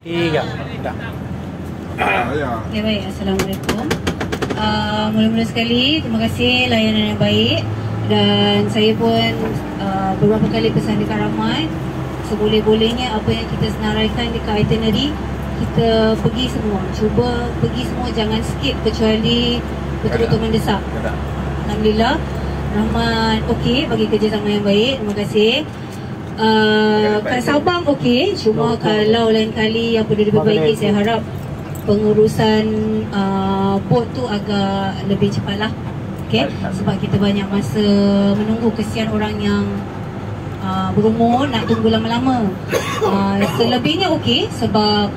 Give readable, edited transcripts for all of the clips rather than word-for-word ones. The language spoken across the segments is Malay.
Tiga. Dah. Okay, baik. Assalamualaikum. Mula-mula sekali, terima kasih layanan yang baik. Dan saya pun beberapa kali pesan dekat Rahmat, seboleh-bolehnya apa yang kita senaraikan dekat itinerary, kita pergi semua. Cuba pergi semua, jangan skip kecuali betul-betul mendesak. Alhamdulillah, Rahmat okey bagi kerjasama yang baik. Terima kasih. Kat Sabang okey, cuma kalau lain kali yang perlu diperbaiki, saya harap pengurusan bot tu agak lebih cepatlah. Okey, sebab kita banyak masa menunggu, kesian orang yang berumur nak tunggu lama-lama. Selebihnya okey, sebab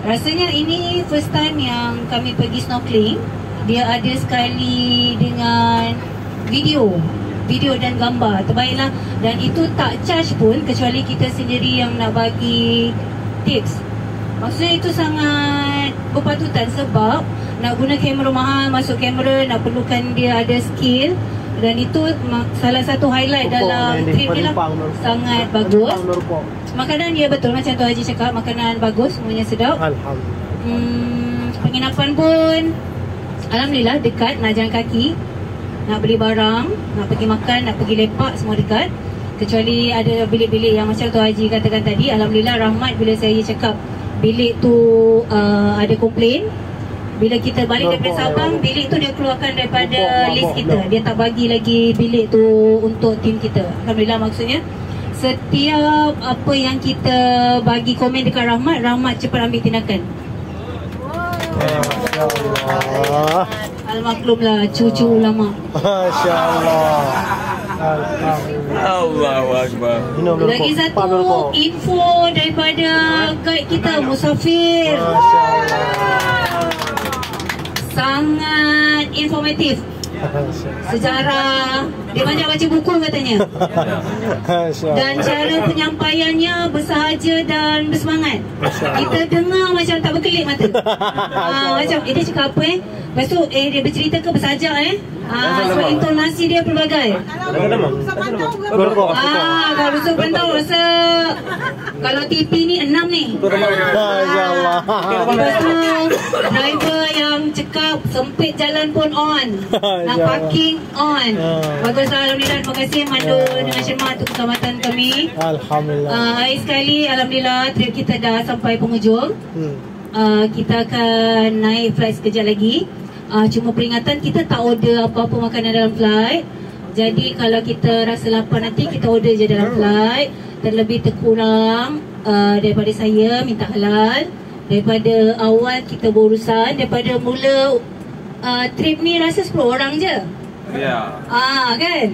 rasanya ini first time yang kami pergi snorkeling. Dia ada sekali dengan video dan gambar, terbaiklah. Dan itu tak charge pun, kecuali kita sendiri yang nak bagi tips. Maksudnya itu sangat berpatutan, sebab nak guna kamera mahal, masuk kamera nak perlukan dia ada skill. Dan itu salah satu highlight dalam trip ni lah. Sangat bagus. Makanan dia betul macam tu Haji cakap, makanan bagus, semuanya sedap. Alhamdulillah. Penginapan pun alhamdulillah dekat, nak jalan kaki, nak beli barang, nak pergi makan, nak pergi lepak, semua dekat. Kecuali ada bilik-bilik yang macam tu Haji katakan tadi. Alhamdulillah, Rahmat bila saya cakap bilik tu ada komplain, bila kita balik daripada Sabang, bilik tu dia keluarkan daripada list kita. Dia tak bagi lagi bilik tu untuk tim kita. Alhamdulillah, maksudnya setiap apa yang kita bagi komen dekat Rahmat, Rahmat cepat ambil tindakan. Masya-Allah. Almaklumlah cucu ulama. Masya-Allah. Allahu Akbar. Lagi satu info daripada guide kita, Musafir. Sangat informatif. Sejarah, dia banyak baca buku katanya. Dan cara penyampaiannya bersahaja dan bersemangat. Kita dengar macam tak berkelip mata. Macam dia cakap apa lepas tu dia bercerita ke bersaja sebab intonasi dia pelbagai. Kalau Rusuk Pantau rasa kalau TV ni 6 ni. Masya-Allah. Lepas tu driver yang cakap sempit jalan pun on, nak parking on. Bagus, alhamdulillah. Terima kasih Mandu dengan Syirma untuk keselamatan kami. Alhamdulillah. Akhir sekali, alhamdulillah trip kita dah sampai penghujung. Kita akan naik flight sekejap lagi. Cuma peringatan, kita tak order apa-apa makanan dalam flight. Jadi kalau kita rasa lapar nanti, kita order je dalam flight. Terlebih terkurang daripada saya minta halal. Daripada awal kita berurusan, daripada mula trip ni rasa 10 orang je. Ya. Kan?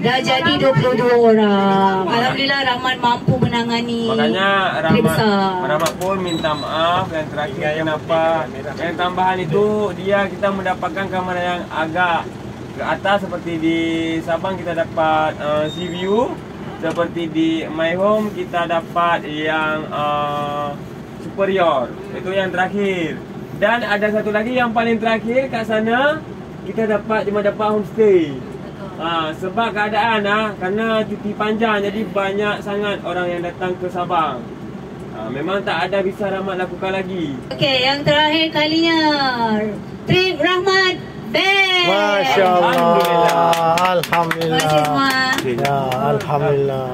Dah jadi 22 orang. Alhamdulillah, Rahmat mampu menangani. Makanya Rahmat pun minta maaf yang terakhir kenapa yang tambahan itu kita mendapatkan kamera yang agak ke atas. Seperti di Sabang kita dapat sea view, seperti di My Home kita dapat yang superior. Itu yang terakhir. Dan ada satu lagi yang paling terakhir kat sana, kita cuma dapat homestay. Sebab keadaan kerana cuti panjang, jadi banyak sangat orang yang datang ke Sabang. Memang tak ada bisa Rahmat lakukan lagi. Okey, yang terakhir kalinya trip Rahmat best. Masya-Allah. Alhamdulillah. Terima kasih semua. Ya, alhamdulillah.